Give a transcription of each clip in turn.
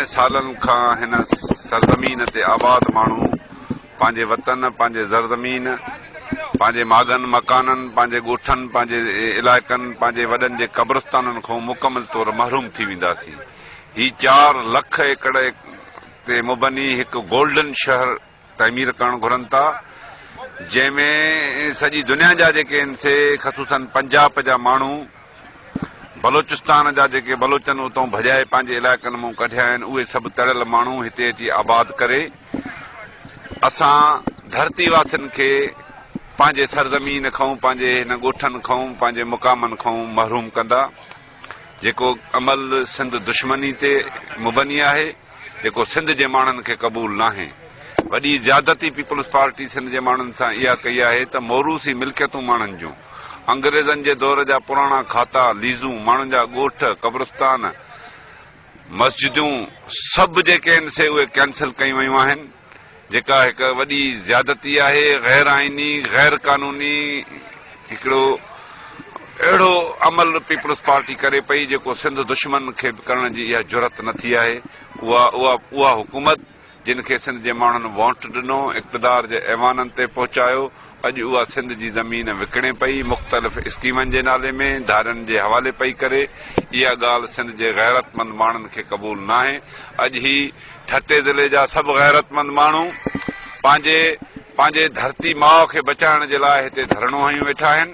सालन खां हिन सरज़मीन ते आबाद माण्हू पंहिंजे वतन, पंहिंजे ज़रज़मीन, पंहिंजे मागनि मकाननि, पंहिंजे ॻोठनि, पंहिंजे इलाइक़नि, पंहिंजे वॾनि जे क़ब्रस्ताननि खां मुकमल तौर महरूम थी वेंदासीं। ही 4 लख एकड़ ते मुबनी हिकु गोल्डन शहर तइमीर करणु घुरनि था, जंहिंमें सॼी दुनिया जा जेके आहिनि से ख़सूसन पंजाब जा माण्हू, बलोचिस्तान जा जेके बलोचनि उतां भॼाए पंहिंजे इलाइक़नि मां कढिया आहिनि, उहे सभु तरियल माण्हू हिते अची आबाद करे असां धरती वासियुनि खे पंहिंजे सरज़मीन खां, पंहिंजे हिन ॻोठनि खां, पंहिंजे मुक़ामनि खां महरूम कंदा। जेको अमल सिंध दुश्मनी ते मुबनी आहे, जेको सिंध जे माण्हुनि खे क़बूल नाहे। वॾी ज़्यादती पीपल्स पार्टी सिंध जे माण्हुनि सां इहा कई आहे त मोरूसी मिल्कियतूं माण्हुनि जूं, अंग्रेज़नि जे दौर जा पुराणा खाता, लीज़ूं, माण्हुनि जा ॻोठ, क़ब्रस्तान, मस्जिदूं सभु जेके आहिनि से उहे कैंसिल कयूं वयूं आहिनि, जेका हिकु वॾी ज़्यादती आहे। गैर आइनी, गैर कानूनी हिकिड़ो अहिड़ो अमल पीपल्स पार्टी करे पई जेको सिंध दुश्मन खे करण जी इहा जुरत न थी आहे। उहा हुकूमत जिन खे सिंध जे माण्हुनि वोट ॾिनो, इक़्तिदार जे ऐवाननि ते पहुचायो, अॼु उहा सिंध जी ज़मीन विकिणे पई मुख़्तलिफ़ स्कीमनि जे नाले में, धारनि जे हवाले पई करे। इहा ॻाल्हि सिंध जे गैरतमंद माण्हुनि खे क़बूल न आहे। अॼु ही ठटे ज़िले जा सभु गैरतमंद माण्हू पंहिंजे धरती माउ खे बचाइण जे लाइ हिते धरणो हयूं वेठा आहिनि,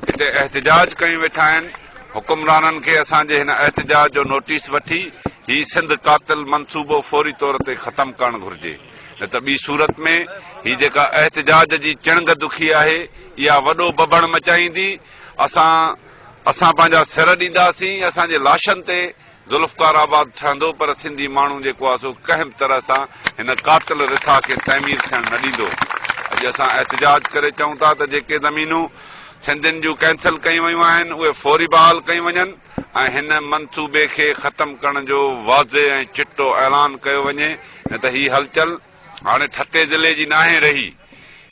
हिते एहतिजाज कयूं वेठा आहिनि। हुकुमराननि खे असांजे हिन एहतिजाज जो नोटिस वठी ही सिंध कातिल मंसूबो फौरी तौर ते ख़तमु करणु घुर्जे, न त ॿी सूरत में ही जेका एहतिजाज जी चिणग दुखी आहे, इहा वॾो बबड़ मचाईंदी। असां पंहिंजा सिर ॾींदासीं, असांजे लाशनि ते ज़ुल्फ़कार आबाद ठहंदो, पर सिंधी माण्हू जेको आहे सो कंहिं तरह सां हिन कातिल रिथा खे तइमीर थियणु न ॾींदो। अॼु असां एहतिजाज करे चऊं था त जेके ज़मीनूं सिंधियुनि जूं कैंसिल कयूं वयूं आहिनि उहे फौरी बहाल कयूं वञनि ऐं हिन मंसूबे खे ख़तमु करण जो वाज़े ऐं चिटो ऐलान कयो वञे, न त ही हलचल हाणे ठटे ज़िले जी नाहे रही।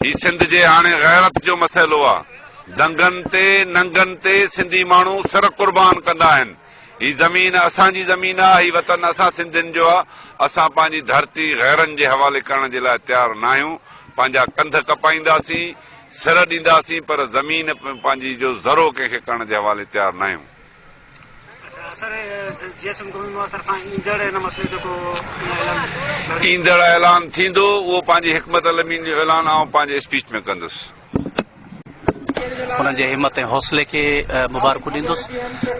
ही सिंध जे हाणे गैरत जो मसइलो आहे। दंगनि ते, नंगनि ते सिंधी माण्हू सर क़ुर्बान कंदा आहिनि। ही ज़मीन असांजी ज़मीन आहे, ही वतन असां सिंधियुनि जो आहे। असां पंहिंजी धरती गैरनि जे हवाले करण जे लाइ तयारु न आहियूं। पंहिंजा कंध कपाईंदासीं, सिर ॾींदासीं, पर ज़मीन पंहिंजी जो ज़रो कंहिंखे करण जे हवाले तयारु न आहियूं। ईंदड़ ऐलान थींदो उहो पंहिंजी हिकमत अलमीन जो ऐलान आउं पंहिंजे स्पीच में कंदुसि। हुननि जे हिमत ऐं हौसले खे मुबारकूं ॾींदुसि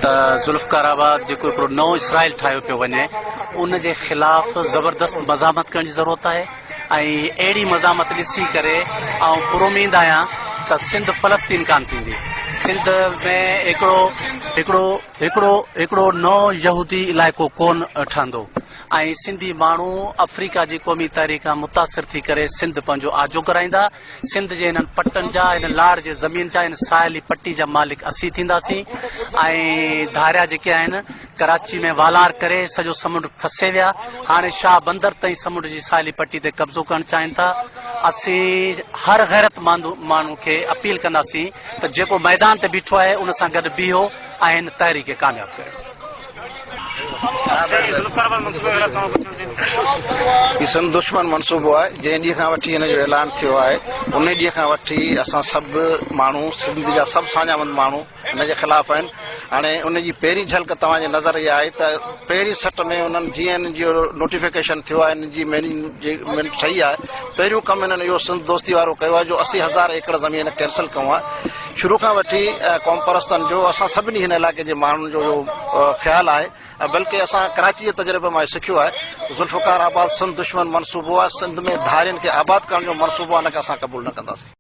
त ज़ुल्फ़कार आबाद जेको हिकिड़ो नओं इसराइल ठाहियो पियो वञे, उन जे ख़िलाफ़ ज़बरदस्त मज़ामत करण जी ज़रूरत आहे। ऐं अहिड़ी मज़ामत ॾिसी करे आउं पुरुमीद आहियां त सिंध फ़लस्तीन कान थींदी। सिंध में हिकिड़ो नओं यहूदी इलाइक़ो कोन ठहंदो ऐं सिंधी माण्हू अफ्रीका जी क़ौमी तहरीक खां मुतासिर थी करे सिंध पंहिंजो आजो कराईंदा। सिंध जे हिननि पटनि जा, हिन लाड़ जे ज़मीन जा, हिन साहिली पट्टी जा मालिक असीं थींदासीं। ऐं धारिया जेके आहिनि कराची में वालार करे सॼो समुंड फसे विया, हाणे शाह बंदर ताईं समुंड जी साहिली पट्टी ते कब्ज़ो करणु चाहिनि था। असीं हर गैरतमंद माण्हू खे अपील कंदासीं त जेको मैदान ते बीठो आहे उन सां गॾु बीहो ऐं हिन तहरीक खे कामयाबु कयो। सिंध दुश्मन मनसूबो आहे, जंहिं ॾींहं खां वठी हिन जो ऐलान थियो आहे उन ॾींहं खां वठी असां सभु माण्हू, सिंध जा सभु साञामंद माण्हू हिन जे ख़िलाफ़ आहिनि। हाणे उन जी पहिरीं झलक तव्हांजे नज़र इहा आहे त पहिरीं सट में उन्हनि जीअं हिन जो नोटिफिकेशन थियो आहे, हिन जी मैनेजमेंट ठही आहे, पहिरियों कमु हिननि इहो सिंध दोस्ती वारो कयो आहे जो 80,000 एकड़ ज़मीन कैंसिल कयो आहे। शुरू खां वठी क़ौम परस्तनि जो असां सभिनी हिन इलाइक़े जे माण्हुनि जो ख़्यालु आहे, बल्कि असां कराची जे तजुर्बे मां सिखियो आहे ज़ुल्फ़कार आबाद सिंध दुश्मन मनसूबो आहे। सिंध में धारियुनि खे आबाद करण जो मनसूबो आहे, हिन खे असां क़बूल न कंदासीं।